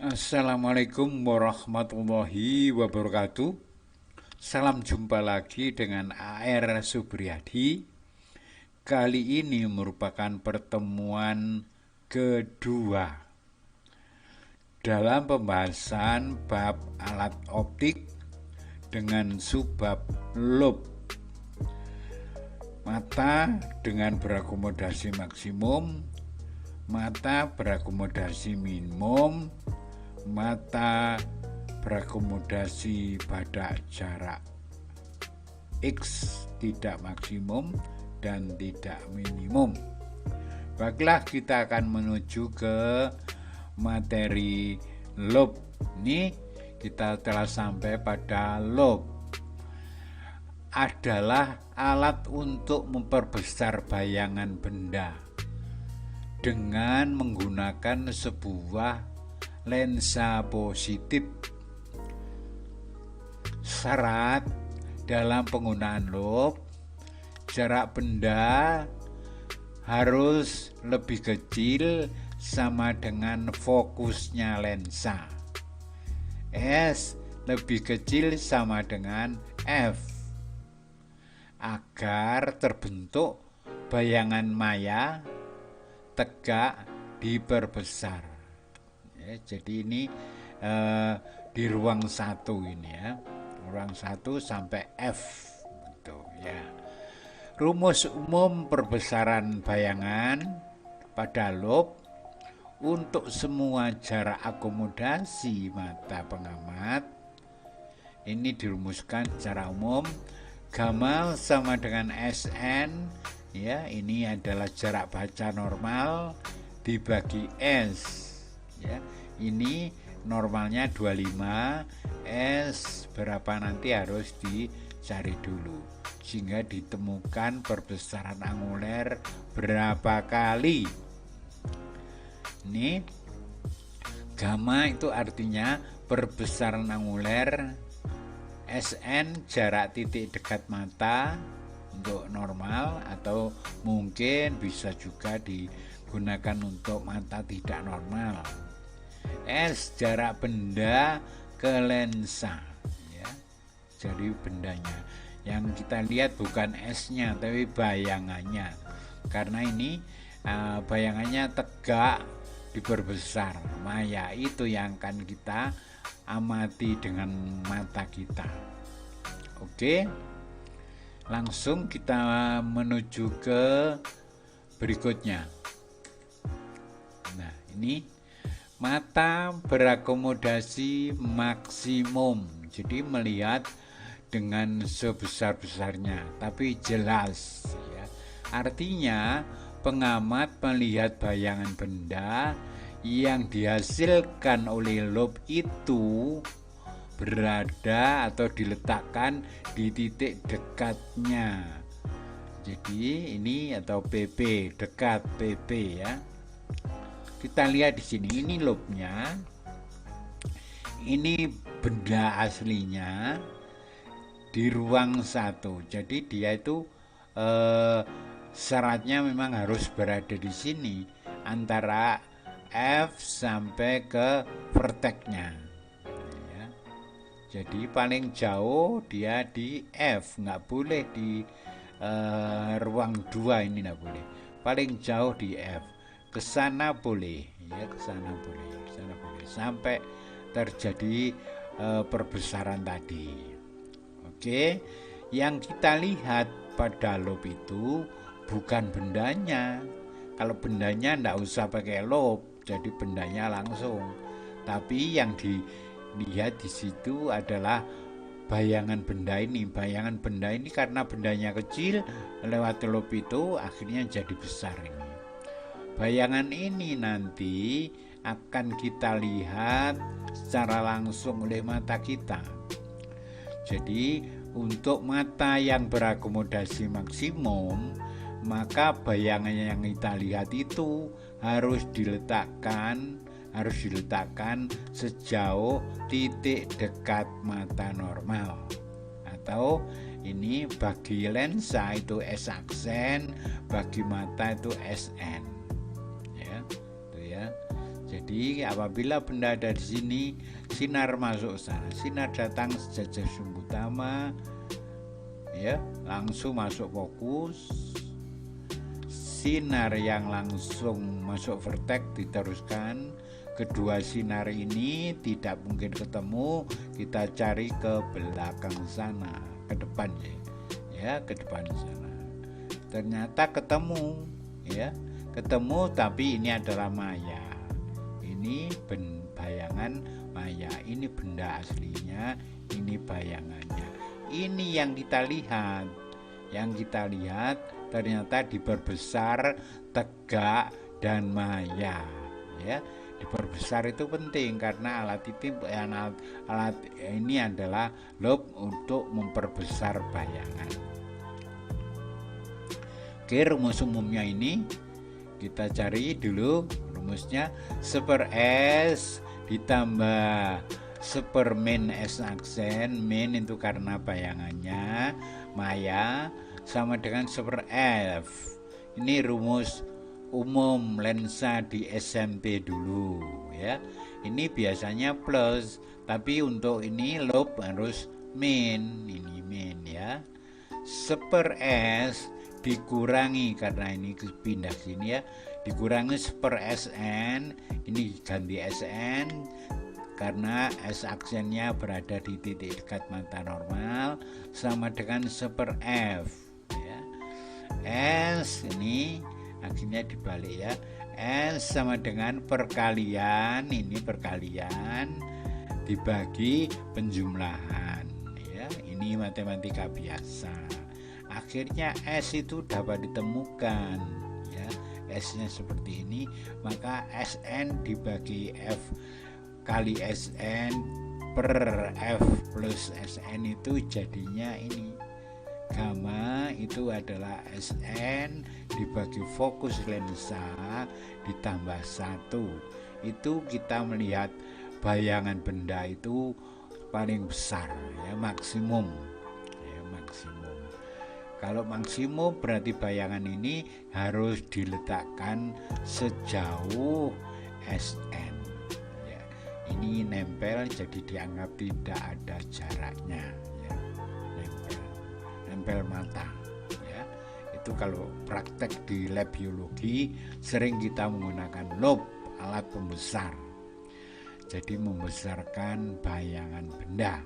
Assalamualaikum warahmatullahi wabarakatuh. Salam jumpa lagi dengan AR Subriyadi. Kali ini merupakan pertemuan kedua dalam pembahasan bab alat optik dengan subbab lob. Mata dengan berakomodasi maksimum, mata berakomodasi minimum, mata berakomodasi pada jarak X tidak maksimum dan tidak minimum. Baiklah, kita akan menuju ke materi lob. Ini kita telah sampai pada lob. Adalah alat untuk memperbesar bayangan benda dengan menggunakan sebuah lensa positif. Syarat dalam penggunaan lob, jarak benda harus lebih kecil sama dengan fokusnya lensa. S lebih kecil sama dengan F agar terbentuk bayangan maya tegak diperbesar. Ya, jadi ini di ruang 1 ini ya, ruang 1 sampai F gitu ya. Rumus umum perbesaran bayangan pada lob untuk semua jarak akomodasi mata pengamat ini dirumuskan secara umum. Gamma sama dengan SN ya, ini adalah jarak baca normal dibagi S ya. Ini normalnya 25, S berapa nanti harus dicari dulu sehingga ditemukan perbesaran anguler berapa kali. Ini gamma itu artinya perbesaran anguler, SN jarak titik dekat mata untuk normal atau mungkin bisa juga digunakan untuk mata tidak normal. S jarak benda ke lensa ya. Jadi bendanya yang kita lihat bukan S-nya tapi bayangannya, karena ini bayangannya tegak diperbesar. Maya itu yang akan kita amati dengan mata kita. Oke, langsung kita menuju ke berikutnya. Nah, ini mata berakomodasi maksimum. Jadi melihat dengan sebesar-besarnya tapi jelas ya. Artinya pengamat melihat bayangan benda yang dihasilkan oleh lob itu berada atau diletakkan di titik dekatnya. Jadi ini atau PP, dekat PP ya. Kita lihat di sini, ini lobnya. Ini benda aslinya di ruang 1. Jadi dia itu syaratnya memang harus berada di sini antara F sampai ke verteknya ya. Jadi paling jauh dia di F, nggak boleh di ruang 2 ini, nggak boleh. Paling jauh di F, kesana boleh ya, kesana boleh sampai terjadi perbesaran tadi. Oke, yang kita lihat pada lob itu bukan bendanya. Kalau bendanya nggak usah pakai lob, jadi bendanya langsung. Tapi yang dilihat di situ adalah bayangan benda ini. Bayangan benda ini karena bendanya kecil, lewat lob itu akhirnya jadi besar ini. Bayangan ini nanti akan kita lihat secara langsung oleh mata kita. Jadi untuk mata yang berakomodasi maksimum, maka bayangan yang kita lihat itu harus diletakkan sejauh titik dekat mata normal. Atau ini bagi lensa itu S aksen, bagi mata itu SN. Ya, itu ya. Jadi Jadi apabila benda ada di sini, sinar masuk sana, sinar datang sejak sumbu utama, ya langsung masuk fokus. Sinar yang langsung masuk vertex diteruskan. Kedua sinar ini tidak mungkin ketemu, kita cari ke belakang sana, ke depan ya, ke depan sana. Ternyata ketemu, ya, ketemu, tapi ini adalah maya. Ini bayangan maya, ini benda aslinya, ini bayangannya. Ini yang kita lihat. Yang kita lihat ternyata diperbesar, tegak, dan maya. Ya, diperbesar itu penting karena alat ini adalah lobe untuk memperbesar bayangan. Oke, rumus umumnya ini kita cari dulu. Rumusnya S ditambah min S aksen. Min itu karena bayangannya, maya, sama dengan F. Ini rumus umum lensa di SMP dulu ya. Ini biasanya plus, tapi untuk ini lobe harus min. Ini min ya. S dikurangi, karena ini pindah sini ya, dikurangi Sn, ini ganti Sn karena S aksennya berada di titik dekat mata normal, sama dengan F ya. S ini akhirnya dibalik ya, S sama dengan perkalian, ini perkalian dibagi penjumlahan ya, ini matematika biasa. Akhirnya S itu dapat ditemukan ya, S-nya seperti ini, maka Sn dibagi F kali Sn per F plus Sn itu jadinya ini, gamma itu adalah Sn dibagi fokus lensa ditambah 1. Itu kita melihat bayangan benda itu paling besar ya, maksimum ya, maksimum. Kalau maksimum berarti bayangan ini harus diletakkan sejauh Sn ya. Ini nempel, jadi dianggap tidak ada jaraknya ya. Nempel mata ya. Itu kalau praktek di lab biologi sering kita menggunakan lobe, alat pembesar, jadi membesarkan bayangan benda.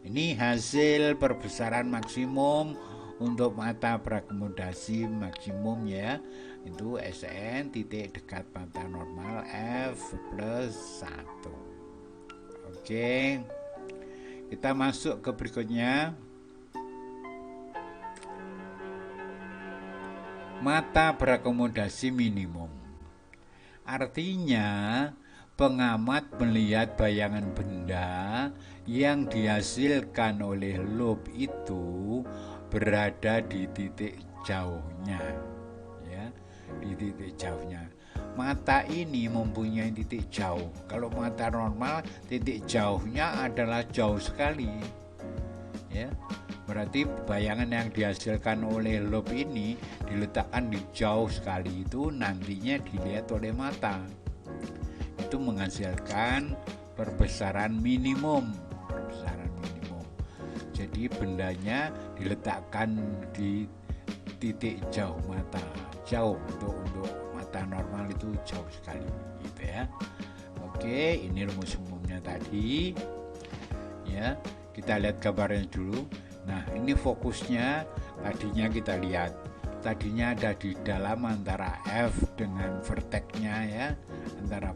Ini hasil perbesaran maksimum untuk mata berakomodasi maksimum ya, itu Sn titik dekat mata normal F plus 1. Oke, kita masuk ke berikutnya. Mata berakomodasi minimum, artinya pengamat melihat bayangan benda yang dihasilkan oleh lobe itu berada di titik jauhnya ya, di titik jauhnya. Mata ini mempunyai titik jauh. Kalau mata normal titik jauhnya adalah jauh sekali ya, berarti bayangan yang dihasilkan oleh lobe ini diletakkan di jauh sekali, itu nantinya dilihat oleh mata, itu menghasilkan perbesaran minimum. Jadi bendanya diletakkan di titik jauh mata, jauh untuk mata normal itu jauh sekali gitu ya. Oke, ini rumus umumnya tadi ya. Kita lihat gambarnya dulu. Nah, ini fokusnya tadinya kita lihat, tadinya ada di dalam antara F dengan vertexnya ya, antara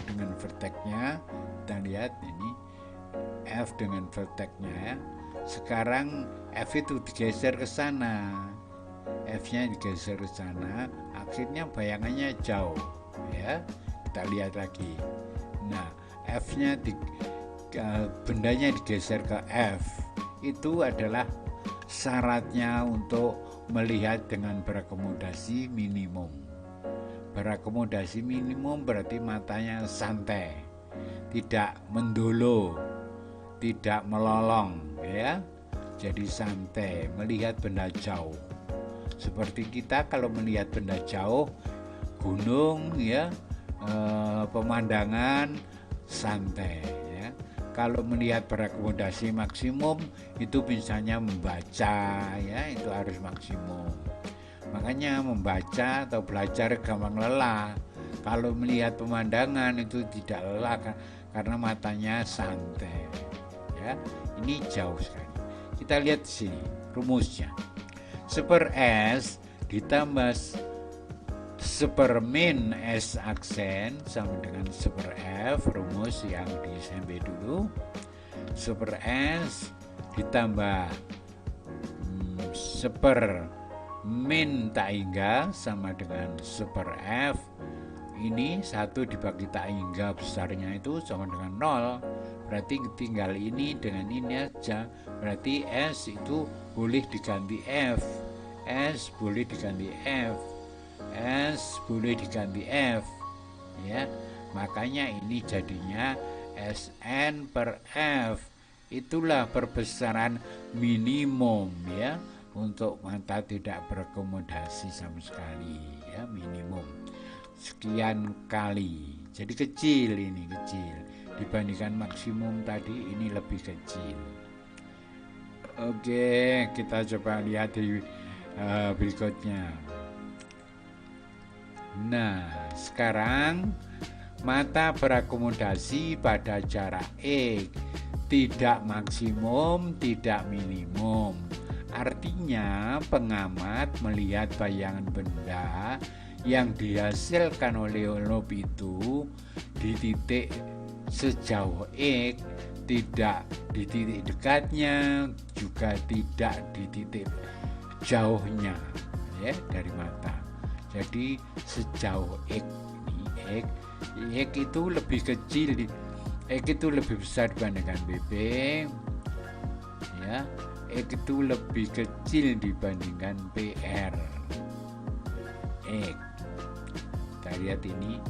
dengan vertexnya kita lihat ini F dengan vertexnya ya. Sekarang F itu digeser ke sana, F-nya digeser ke sana, akhirnya bayangannya jauh ya. Kita lihat lagi. Nah, F-nya bendanya digeser ke F, itu adalah syaratnya untuk melihat dengan berakomodasi minimum. Berakomodasi minimum berarti matanya santai, tidak mendolo, tidak melolong ya, jadi santai melihat benda jauh. Seperti kita kalau melihat benda jauh, gunung ya, pemandangan santai ya. Kalau melihat berakomodasi maksimum itu misalnya membaca ya, itu harus maksimum. Makanya membaca atau belajar gampang lelah. Kalau melihat pemandangan itu tidak lelah karena matanya santai ya. Ini jauh sekali. Kita lihat di sini rumusnya. Super S ditambah super min S aksen sama dengan super F, rumus yang di SMP dulu. Super S ditambah super min tak hingga sama dengan super F. Ini 1 dibagi tak hingga besarnya itu sama dengan 0. Berarti tinggal ini dengan ini aja. Berarti S itu boleh diganti F. S boleh diganti F. S boleh diganti F. Ya. Makanya ini jadinya Sn per F. Itulah perbesaran minimum ya untuk mata tidak berakomodasi sama sekali ya, minimum sekian kali. Jadi kecil, ini kecil dibandingkan maksimum tadi, ini lebih kecil. Oke, kita coba lihat di berikutnya. Nah, sekarang mata berakomodasi pada jarak X, tidak maksimum, tidak minimum. Artinya pengamat melihat bayangan benda yang dihasilkan oleh lob itu di titik sejauh X, tidak di titik dekatnya, juga tidak di titik jauhnya ya dari mata. Jadi sejauh X, X itu lebih kecil, X itu lebih besar dibandingkan BB ya, X itu lebih kecil dibandingkan PR. X, kita lihat ini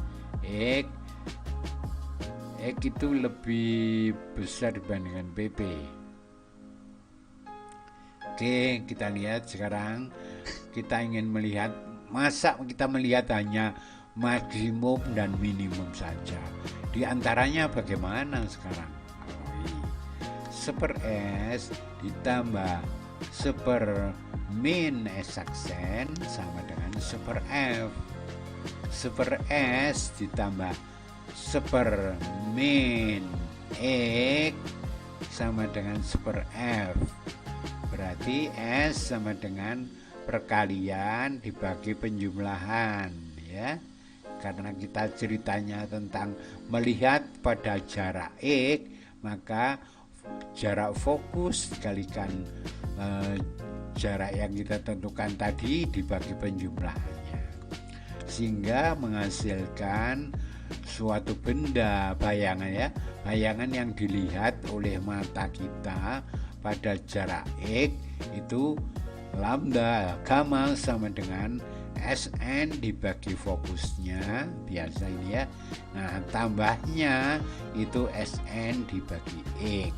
X itu lebih besar dibandingkan PP. Oke, kita lihat sekarang. Kita ingin melihat, masa kita melihat hanya maksimum dan minimum saja? Di antaranya bagaimana sekarang? Super S ditambah super min S aksen sama dengan super F. Super S ditambah super min X sama dengan super F. Berarti S sama dengan perkalian dibagi penjumlahan ya. Karena kita ceritanya tentang melihat pada jarak X, maka jarak fokus dikalikan jarak yang kita tentukan tadi dibagi penjumlahannya, sehingga menghasilkan suatu benda, bayangan ya, bayangan yang dilihat oleh mata kita pada jarak X itu lambda gamma sama dengan Sn dibagi fokusnya, biasa ini ya. Nah, tambahnya itu Sn dibagi X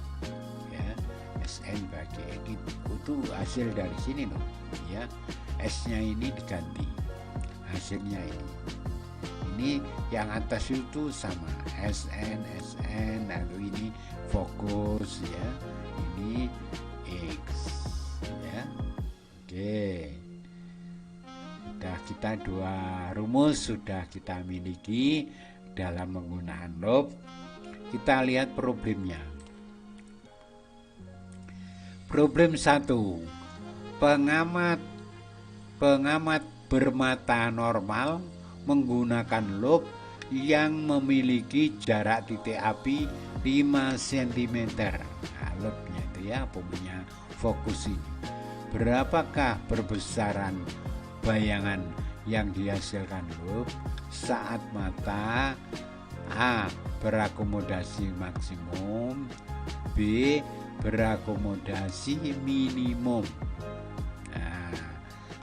ya. Sn bagi X itu hasil dari sini loh ya. S-nya ini diganti, hasilnya ini yang atas itu sama Sn lalu ini fokus ya, ini X ya. Oke, sudah kita dua rumus sudah kita miliki dalam menggunakan lob. Kita lihat problemnya. Problem 1. Pengamat bermata normal menggunakan lob yang memiliki jarak titik api 5 cm. Nah, lobnya itu ya, punya fokus ini. Berapakah perbesaran bayangan yang dihasilkan lob saat mata A berakomodasi maksimum, B berakomodasi minimum? Nah,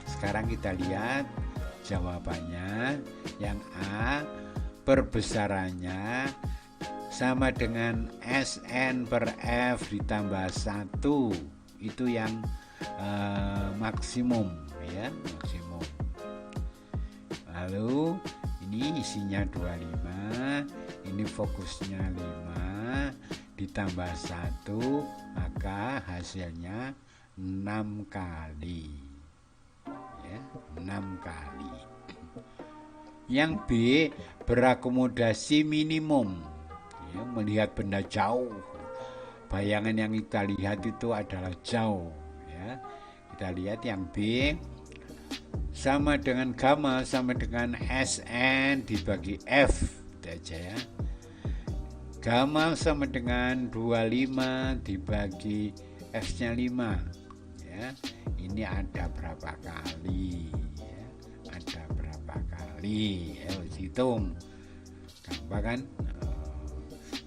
sekarang kita lihat jawabannya. Yang A, perbesarannya sama dengan Sn per F ditambah 1, itu yang maksimum ya, maksimum. Lalu ini isinya 25, ini fokusnya 5, ditambah 1, maka hasilnya 6 kali. Ya, 6 kali. Yang B, berakomodasi minimum. Ya, melihat benda jauh. Bayangan yang kita lihat itu adalah jauh. Ya, kita lihat yang B sama dengan gamma sama dengan Sn dibagi F. Itu aja ya. Gamma sama dengan 25 dibagi F-nya 5. Ya, ini ada berapa kali? Ya, ada berapa kali? Hitung. Gampang kan?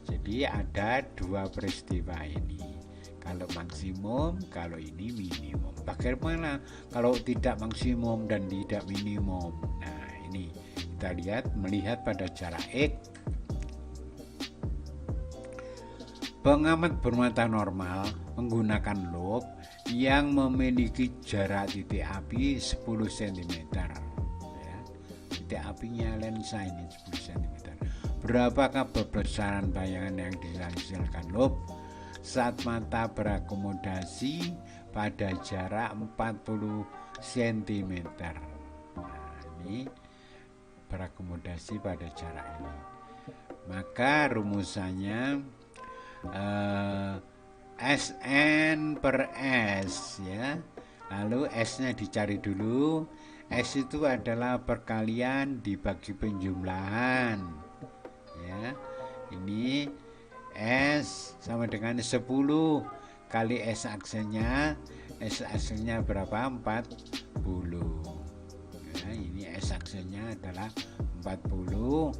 Jadi ada dua peristiwa ini. Kalau maksimum, kalau ini minimum. Bagaimana kalau tidak maksimum dan tidak minimum? Nah, ini kita melihat pada jarak X. Pengamat bermata normal menggunakan loop yang memiliki jarak titik api 10 cm. Ya, titik apinya lensa ini 10 cm. Berapakah besaran bayangan yang dihasilkan loop saat mata berakomodasi pada jarak 40 cm? Nah, ini berakomodasi pada jarak ini. Maka rumusannya Sn per S ya. Lalu S-nya dicari dulu. S itu adalah perkalian dibagi penjumlahan. Ya. Ini S sama dengan 10 kali S aksennya. S aksennya berapa? 40. Ya, ini S aksennya adalah 40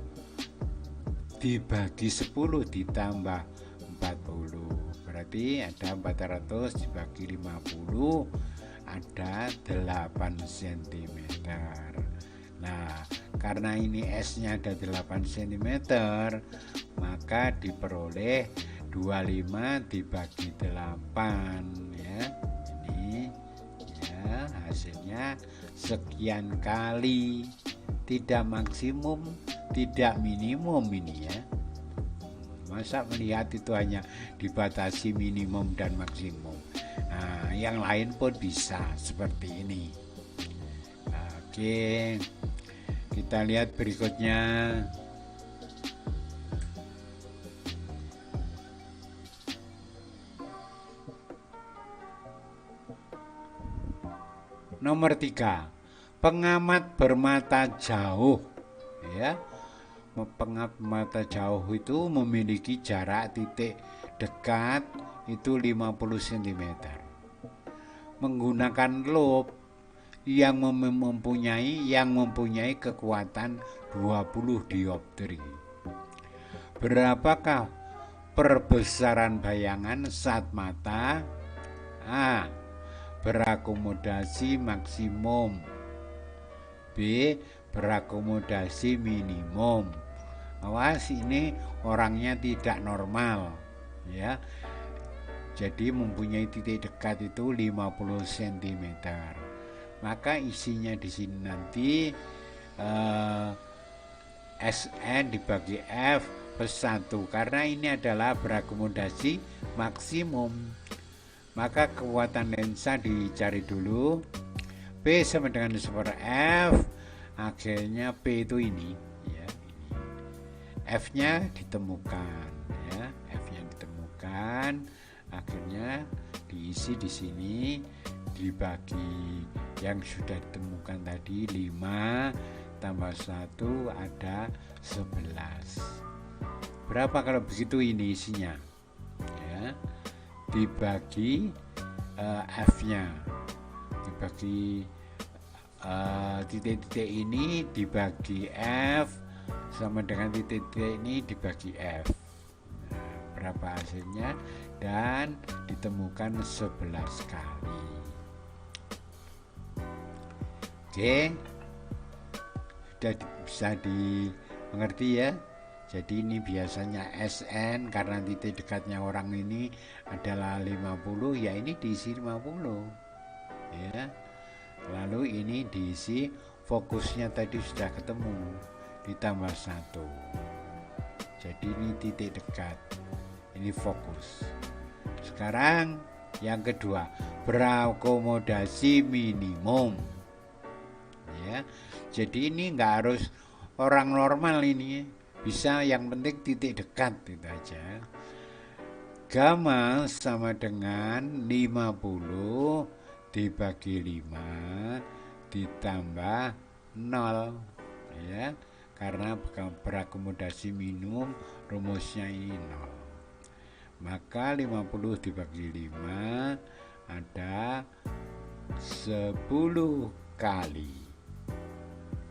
dibagi 10 ditambah 40. Berarti ada 400 dibagi 50 ada 8 cm. Nah, karena ini S-nya ada 8 cm, maka diperoleh 25 dibagi 8 ya. Ini ya hasilnya sekian kali. Tidak maksimum, tidak minimum ini ya. Masa melihat itu hanya dibatasi minimum dan maksimum. Nah, yang lain pun bisa seperti ini. Oke, kita lihat berikutnya. Nomor 3, pengamat bermata jauh. Ya, pengamat mata jauh itu memiliki jarak titik dekat itu 50 cm. Menggunakan loop yang mempunyai kekuatan 20 dioptri. Berapakah perbesaran bayangan saat mata A berakomodasi maksimum, B berakomodasi minimum? Awas, ini orangnya tidak normal ya. Jadi mempunyai titik dekat itu 50 cm. Maka isinya di sini nanti Sn dibagi F per 1 karena ini adalah berakomodasi maksimum. Maka kekuatan lensa dicari dulu. P sama dengan 1 per F. Akhirnya P itu ini ya, ini. F-nya ditemukan ya, F-nya ditemukan. Akhirnya diisi di sini dibagi yang sudah ditemukan tadi 5 tambah 1 ada 11. Berapa kalau begitu ini isinya? Ya, dibagi F-nya, dibagi titik-titik ini dibagi F sama dengan titik-titik ini dibagi F. Nah, berapa hasilnya? Dan ditemukan 11 kali. Oke, sudah bisa dimengerti ya. Jadi ini biasanya Sn karena titik dekatnya orang ini adalah 50, ya ini diisi 50 ya. Lalu ini diisi, fokusnya tadi sudah ketemu ditambah 1. Jadi ini titik dekat, ini fokus. Sekarang yang kedua, berakomodasi minimum. Ya, jadi ini nggak harus orang normal, ini bisa yang penting titik dekat itu aja. Gamma sama dengan 50 dibagi 5 ditambah 0, ya, karena berakomodasi minimum rumusnya ini 0. Maka 50 dibagi 5 ada 10 kali.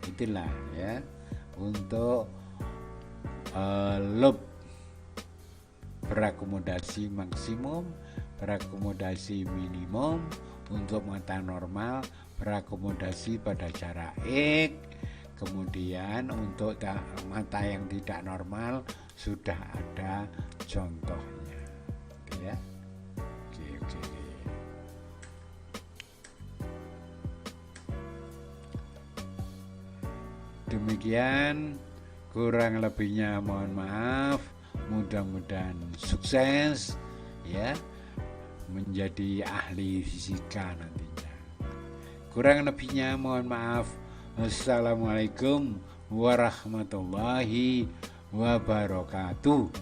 Itulah ya untuk loop berakomodasi maksimum, berakomodasi minimum untuk mata normal, berakomodasi pada jarak X. Kemudian untuk mata yang tidak normal sudah ada contohnya, ya. Oke. Demikian, kurang lebihnya mohon maaf. Mudah-mudahan sukses ya menjadi ahli fisika nantinya. Kurang lebihnya mohon maaf. Assalamualaikum warahmatullahi wabarakatuh.